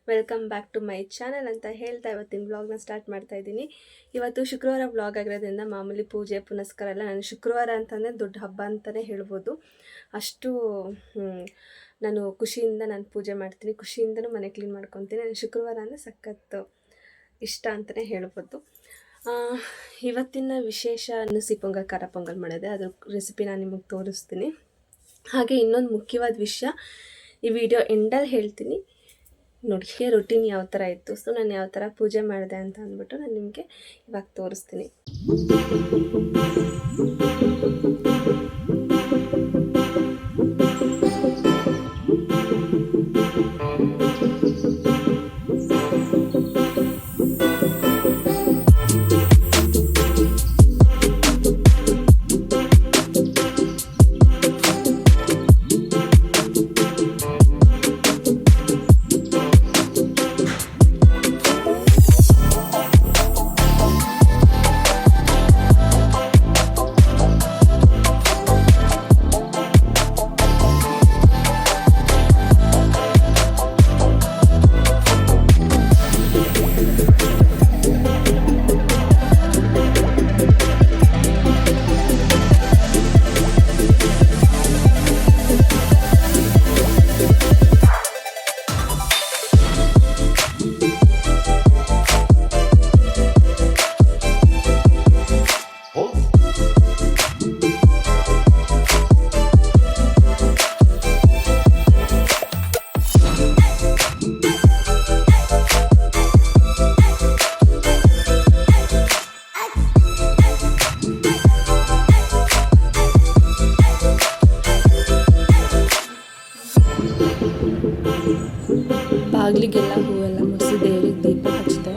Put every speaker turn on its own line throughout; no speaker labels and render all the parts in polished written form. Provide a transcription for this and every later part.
Welcome back to my channel ಅಂತ ಹೇಳ್ತಾ ಇವತ್ತಿನ ವ್ಲಾಗ್ನ ಸ್ಟಾರ್ಟ್ ಮಾಡ್ತಾ ಇದ್ದೀನಿ. ಇವತ್ತು ಶುಕ್ರವಾರ ವ್ಲಾಗ್ ಆಗಿರೋದ್ರಿಂದ ಮಾಮೂಲಿ ಪೂಜೆ ಪುನಸ್ಕಾರ ಎಲ್ಲ ನಾನು ಶುಕ್ರವಾರ ಅಂತಂದರೆ ದೊಡ್ಡ ಹಬ್ಬ ಅಂತಲೇ ಹೇಳ್ಬೋದು. ಅಷ್ಟು ನಾನು ಖುಷಿಯಿಂದ ನಾನು ಪೂಜೆ ಮಾಡ್ತೀನಿ, ಖುಷಿಯಿಂದನೂ ಮನೆ ಕ್ಲೀನ್ ಮಾಡ್ಕೊತೀನಿ. ನಾನು ಶುಕ್ರವಾರ ಅಂದರೆ ಸಖತ್ತು ಇಷ್ಟ ಅಂತಲೇ ಹೇಳ್ಬೋದು. ಇವತ್ತಿನ ವಿಶೇಷ ಸಿಹಿ ಪೊಂಗಲ್ ಖಾರ ಪೊಂಗಲ್ ಮಾಡಿದೆ, ಅದ್ರ ರೆಸಿಪಿ ನಾನು ನಿಮಗೆ ತೋರಿಸ್ತೀನಿ. ಹಾಗೆ ಇನ್ನೊಂದು ಮುಖ್ಯವಾದ ವಿಷಯ ಈ ವಿಡಿಯೋ ಎಂಡಲ್ಲಿ ಹೇಳ್ತೀನಿ ನೋಡಿ, ರೊಟೀನ್ ಯಾವ ಥರ ಇತ್ತು, ಸೊ ನಾನು ಯಾವ ಥರ ಪೂಜೆ ಮಾಡಿದೆ ಅಂತ ಅಂದ್ಬಿಟ್ಟು ನಾನು ನಿಮಗೆ ಇವಾಗ ತೋರಿಸ್ತೀನಿ. ಬಾಗಿಲಿಗೆಲ್ಲ ಹೂವೆಲ್ಲ ಮುಡಿಸಿ ದೇವರಿಗೆ ದೀಪ ಹಚ್ಚಿದೆ.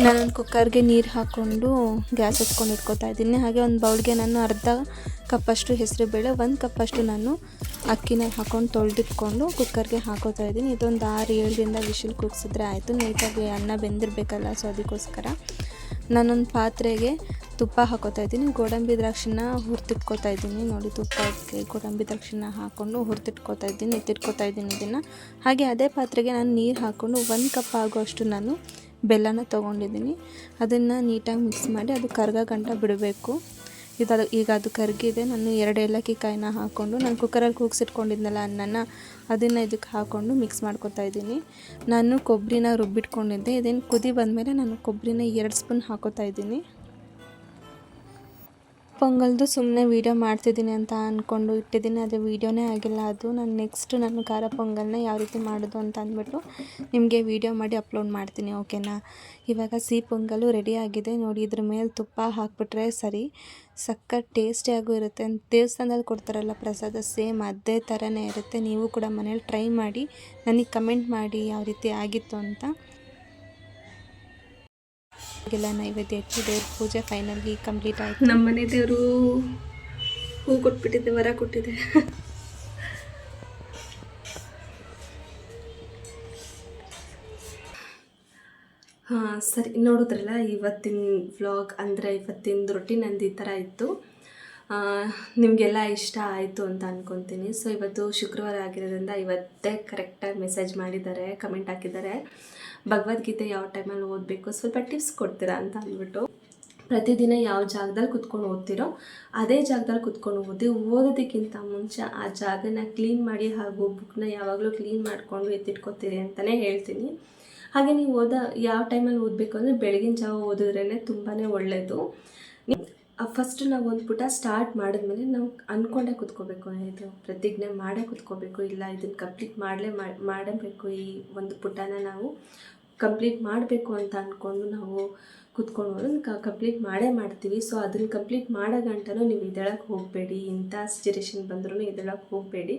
ನಾನೊಂದು ಕುಕ್ಕರ್ಗೆ ನೀರು ಹಾಕ್ಕೊಂಡು ಗ್ಯಾಸ್ ಹಚ್ಕೊಂಡು ಇಟ್ಕೊತಾ ಇದ್ದೀನಿ. ಹಾಗೆ ಒಂದು ಬೌಲ್ಗೆ ನಾನು ಅರ್ಧ ಕಪ್ಪಷ್ಟು ಹೆಸರುಬೇಳೆ, 1 ಕಪ್ಪಷ್ಟು ನಾನು ಅಕ್ಕಿನ ಹಾಕ್ಕೊಂಡು ತೊಳೆದಿಟ್ಕೊಂಡು ಕುಕ್ಕರ್ಗೆ ಹಾಕೋತಾ ಇದ್ದೀನಿ. ಇದೊಂದು 6-7 ವಿಷಲ್ ಕೂಗಿಸಿದ್ರೆ ಆಯಿತು. ನೀಟಾಗಿ ಅನ್ನ ಬೆಂದಿರಬೇಕಲ್ಲ, ಸೊ ಅದಕ್ಕೋಸ್ಕರ ನಾನೊಂದು ಪಾತ್ರೆಗೆ ತುಪ್ಪ ಹಾಕೋತಾ ಇದ್ದೀನಿ. ಗೋಡಂಬಿ ದ್ರಾಕ್ಷಿನ ಹುರಿದಿಟ್ಕೋತಾ ಇದ್ದೀನಿ. ನೋಡಿ, ತುಪ್ಪಕ್ಕೆ ಗೋಡಂಬಿ ದ್ರಾಕ್ಷಿನ ಹಾಕ್ಕೊಂಡು ಹುರಿದಿಟ್ಕೋತಾ ಇದ್ದೀನಿ, ಎತ್ತಿಟ್ಕೋತಾ ಇದ್ದೀನಿ ಇದನ್ನು. ಹಾಗೆ ಅದೇ ಪಾತ್ರೆಗೆ ನಾನು ನೀರು ಹಾಕ್ಕೊಂಡು 1 ಕಪ್ ಆಗೋಷ್ಟು ನಾನು ಬೆಲ್ಲನ ತೊಗೊಂಡಿದ್ದೀನಿ. ಅದನ್ನು ನೀಟಾಗಿ ಮಿಕ್ಸ್ ಮಾಡಿ ಅದು ಕರ್ಗ ಗಂಟ ಬಿಡಬೇಕು. ಈಗ ಅದು ಕರಗಿದೆ. ನಾನು 2 ಏಲಕ್ಕಿ ಕಾಯಿನ ಹಾಕ್ಕೊಂಡು ನಾನು ಕುಕ್ಕರಲ್ಲಿ ಕೂಗಿಸಿಟ್ಕೊಂಡಿದ್ನಲ್ಲ ಅನ್ನನ, ಅದನ್ನು ಇದಕ್ಕೆ ಹಾಕ್ಕೊಂಡು ಮಿಕ್ಸ್ ಮಾಡ್ಕೊತಾ ಇದ್ದೀನಿ. ನಾನು ಕೊಬ್ಬರಿನ ರುಬ್ಬಿಟ್ಕೊಂಡಿದ್ದೆ. ಇದೇನು ಕುದಿ ಬಂದಮೇಲೆ ನಾನು ಕೊಬ್ಬರಿನ 2 ಸ್ಪೂನ್ ಹಾಕೋತಾ ಇದ್ದೀನಿ. ಪೊಂಗಲ್ದು ಸುಮ್ಮನೆ ವೀಡಿಯೋ ಮಾಡ್ತಿದ್ದೀನಿ ಅಂತ ಅಂದ್ಕೊಂಡು ಇಟ್ಟಿದ್ದೀನಿ, ಅದು ವೀಡಿಯೋನೇ ಆಗಿಲ್ಲ. ಅದು ನಾನು ಖಾರ ಪೊಂಗಲ್ನ ಯಾವ ರೀತಿ ಮಾಡೋದು ಅಂತ ಅಂದ್ಬಿಟ್ಟು ನಿಮಗೆ ವೀಡಿಯೋ ಮಾಡಿ ಅಪ್ಲೋಡ್ ಮಾಡ್ತೀನಿ, ಓಕೆನಾ. ಇವಾಗ ಸಿಹಿ ಪೊಂಗಲು ರೆಡಿ ಆಗಿದೆ ನೋಡಿ. ಇದ್ರ ಮೇಲೆ ತುಪ್ಪ ಹಾಕ್ಬಿಟ್ರೆ ಸರಿ, ಸಖತ್ ಟೇಸ್ಟಿಯಾಗೂ ಇರುತ್ತೆ. ದೇವಸ್ಥಾನದಲ್ಲಿ ಕೊಡ್ತಾರಲ್ಲ ಪ್ರಸಾದ, ಸೇಮ್ ಅದೇ ಥರನೇ ಇರುತ್ತೆ. ನೀವು ಕೂಡ ಮನೇಲಿ ಟ್ರೈ ಮಾಡಿ, ನನಗೆ ಕಮೆಂಟ್ ಮಾಡಿ ಯಾವ ರೀತಿ ಆಗಿತ್ತು ಅಂತ. ಎಲ್ಲ ನೈವೇದ್ಯ ಇಟ್ಟು ದೇವ್ರ ಪೂಜೆ ಫೈನಲಿ ಕಂಪ್ಲೀಟ್ ಆಯಿತು. ನಮ್ಮ ಮನೆ ದೇವರು ಹೂ ಕೊಟ್ಬಿಟ್ಟಿದೆ, ವರ ಕೊಟ್ಟಿದೆ. ಸರಿ, ನೋಡಿದ್ರಲ್ಲ ಇವತ್ತಿನ ವ್ಲಾಗ್, ಅಂದರೆ ಇವತ್ತಿನ ರೊಟೀನ್ ನಂದು ಈ ಥರ ಇತ್ತು. ನಿಮಗೆಲ್ಲ ಇಷ್ಟ ಆಯಿತು ಅಂತ ಅಂದ್ಕೊತೀನಿ. ಸೊ ಇವತ್ತು ಶುಕ್ರವಾರ ಆಗಿರೋದ್ರಿಂದ ಇವತ್ತೇ ಕರೆಕ್ಟಾಗಿ ಮೆಸೇಜ್ ಮಾಡಿದ್ದಾರೆ, ಕಮೆಂಟ್ ಹಾಕಿದ್ದಾರೆ, ಭಗವದ್ಗೀತೆ ಯಾವ ಟೈಮಲ್ಲಿ ಓದಬೇಕು ಸ್ವಲ್ಪ ಟಿಪ್ಸ್ ಕೊಡ್ತೀರಾ ಅಂತ ಅಂದ್ಬಿಟ್ಟು. ಪ್ರತಿದಿನ ಯಾವ ಜಾಗದಲ್ಲಿ ಕುತ್ಕೊಂಡು ಓದ್ತಿರೋ ಅದೇ ಜಾಗದಲ್ಲಿ ಕುತ್ಕೊಂಡು ಓದೋದಕ್ಕಿಂತ ಮುಂಚೆ ಆ ಜಾಗನ ಕ್ಲೀನ್ ಮಾಡಿ ಹಾಗೂ ಬುಕ್ನ ಯಾವಾಗಲೂ ಕ್ಲೀನ್ ಮಾಡಿಕೊಂಡು ಎತ್ತಿಟ್ಕೊತೀರಿ ಅಂತಲೇ ಹೇಳ್ತೀನಿ. ಹಾಗೆ ನೀವು ಯಾವ ಟೈಮಲ್ಲಿ ಓದಬೇಕು ಅಂದರೆ ಬೆಳಗಿನ ಜಾವ ಓದಿದ್ರೇ ತುಂಬಾ ಒಳ್ಳೆಯದು. ಫಸ್ಟ್ ನಾವು ಒಂದು ಪುಟ ಸ್ಟಾರ್ಟ್ ಮಾಡಿದ್ಮೇಲೆ ನಾವು ಅಂದ್ಕೊಂಡೇ ಕೂತ್ಕೋಬೇಕು, ಇದು ಪ್ರತಿಜ್ಞೆ ಮಾಡೇ ಕೂತ್ಕೋಬೇಕು, ಇಲ್ಲ ಇದನ್ನು ಕಂಪ್ಲೀಟ್ ಮಾಡಲೇಬೇಕು, ಈ ಒಂದು ಪುಟನ ನಾವು ಕಂಪ್ಲೀಟ್ ಮಾಡಬೇಕು ಅಂತ ಅಂದ್ಕೊಂಡು ನಾವು ಕೂತ್ಕೊಂಡು ಕಂಪ್ಲೀಟ್ ಮಾಡೇ ಮಾಡ್ತೀವಿ. ಸೊ ಅದನ್ನು ಕಂಪ್ಲೀಟ್ ಮಾಡೋ ಗಂಟನೂ ನೀವು ಎದ್ದೇಳಕ್ಕೆ ಹೋಗಬೇಡಿ. ಇಂಥ ಸಿಚುರೇಷನ್ ಬಂದ್ರೂ ಎದ್ದೇಳಕ್ಕೆ ಹೋಗಬೇಡಿ.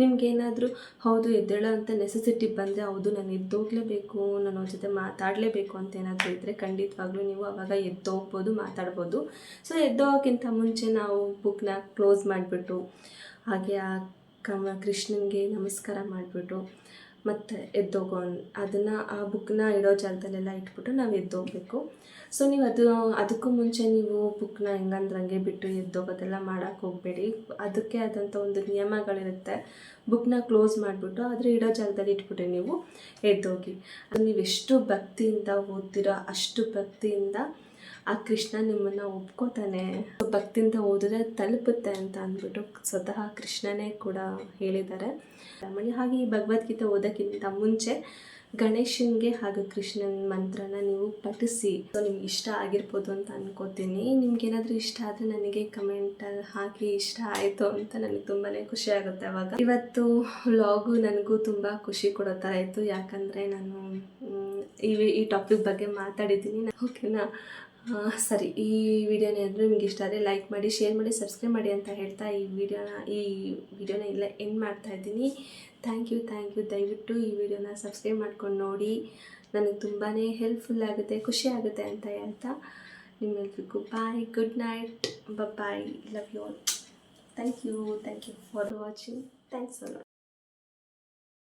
ನಿಮಗೇನಾದರೂ ಹೌದು ಎದ್ದೇಳೋ ಅಂತ ನೆಸೆಸಿಟಿ ಬಂದರೆ ಹೌದು ನಾನು ಎದ್ದೋಗಲೇಬೇಕು, ನಾನು ಅವ್ರ ಜೊತೆ ಮಾತಾಡಲೇಬೇಕು ಅಂತ ಏನಾದರೂ ಇದ್ದರೆ ಖಂಡಿತವಾಗ್ಲೂ ನೀವು ಆವಾಗ ಎದ್ದೋಗ್ಬೋದು, ಮಾತಾಡ್ಬೋದು. ಸೊ ಎದ್ದೋಗೋಕ್ಕಿಂತ ಮುಂಚೆ ನಾವು ಬುಕ್ನ ಕ್ಲೋಸ್ ಮಾಡಿಬಿಟ್ಟು ಹಾಗೆ ಆ ಕೃಷ್ಣನಿಗೆ ನಮಸ್ಕಾರ ಮಾಡಿಬಿಟ್ಟು ಮತ್ತು ಎದ್ದೋಗೋ ಅದನ್ನು ಆ ಬುಕ್ನ ಇಡೋ ಜಾಗದಲ್ಲೆಲ್ಲ ಇಟ್ಬಿಟ್ಟು ನಾವು ಎದ್ದೋಗಬೇಕು. ಸೊ ನೀವು ಅದಕ್ಕೂ ಮುಂಚೆ ನೀವು ಬುಕ್ನ ಹೆಂಗಂದ್ರಂಗೆ ಬಿಟ್ಟು ಎದ್ದೋಗೋದೆಲ್ಲ ಮಾಡೋಕ್ಕೆ ಹೋಗಬೇಡಿ. ಅದಕ್ಕೆ ಆದಂಥ ಒಂದು ನಿಯಮಗಳಿರುತ್ತೆ. ಬುಕ್ನ ಕ್ಲೋಸ್ ಮಾಡಿಬಿಟ್ಟು ಆದರೆ ಇಡೋ ಜಾಗದಲ್ಲಿ ಇಟ್ಬಿಟ್ಟು ನೀವು ಎದ್ದೋಗಿ. ಅದು ನೀವು ಎಷ್ಟು ಭಕ್ತಿಯಿಂದ ಓದ್ತೀರೋ ಅಷ್ಟು ಭಕ್ತಿಯಿಂದ ಆ ಕೃಷ್ಣ ನಿಮ್ಮನ್ನು ಒಪ್ಕೋತಾನೆ. ಭಕ್ತಿಯಿಂದ ಓದಿದ್ರೆ ತಲುಪುತ್ತೆ ಅಂತ ಅಂದ್ಬಿಟ್ಟು ಸ್ವತಃ ಕೃಷ್ಣನೇ ಕೂಡ ಹೇಳಿದ್ದಾರೆ. ಹಾಗೆ ಈ ಭಗವದ್ಗೀತೆ ಓದೋಕ್ಕಿಂತ ಮುಂಚೆ ಗಣೇಶನಿಗೆ ಹಾಗೂ ಕೃಷ್ಣನ ಮಂತ್ರನ ನೀವು ಪಠಿಸಿ. ಸೊ ನಿಮ್ಗೆ ಇಷ್ಟ ಆಗಿರ್ಬೋದು ಅಂತ ಅನ್ಕೋತೀನಿ. ನಿಮ್ಗೇನಾದರೂ ಇಷ್ಟ ಆದರೆ ನನಗೆ ಕಮೆಂಟಲ್ಲಿ ಹಾಕಿ ಇಷ್ಟ ಆಯಿತು ಅಂತ ನನಗೆ ತುಂಬಾ ಖುಷಿ ಆಗುತ್ತೆ. ಅವಾಗ ಇವತ್ತು ವ್ಲಾಗು ನನಗೂ ತುಂಬ ಖುಷಿ ಕೊಡೋ ಥರ ಇತ್ತು. ಯಾಕಂದರೆ ನಾನು ಈ ಟಾಪಿಕ್ ಬಗ್ಗೆ ಮಾತಾಡಿದ್ದೀನಿ. ಓಕೆನಾ? ಸರಿ, ಈ ವಿಡಿಯೋನ ಏನಾದರೂ ನಿಮ್ಗೆ ಇಷ್ಟ ಆದರೆ ಲೈಕ್ ಮಾಡಿ, ಶೇರ್ ಮಾಡಿ, ಸಬ್ಸ್ಕ್ರೈಬ್ ಮಾಡಿ ಅಂತ ಹೇಳ್ತಾ ಈ ವಿಡಿಯೋನ ಇಲ್ಲ ಎಂಡ್ ಮಾಡ್ತಾಯಿದ್ದೀನಿ. Thank you. ದಯವಿಟ್ಟು ಈ ವಿಡಿಯೋನ ಸಬ್ಸ್ಕ್ರೈಬ್ ಮಾಡ್ಕೊಂಡು ನೋಡಿ. ನನಗೆ ತುಂಬಾ ಹೆಲ್ಪ್ಫುಲ್ ಆಗುತ್ತೆ, ಖುಷಿ ಆಗುತ್ತೆ ಅಂತ ಹೇಳ್ತಾ ನಿಮ್ಮೆಲ್ರಿಗೂ bye, good night, bye, love you all. Thank you for watching. Thanks ಅಲ್ಲ.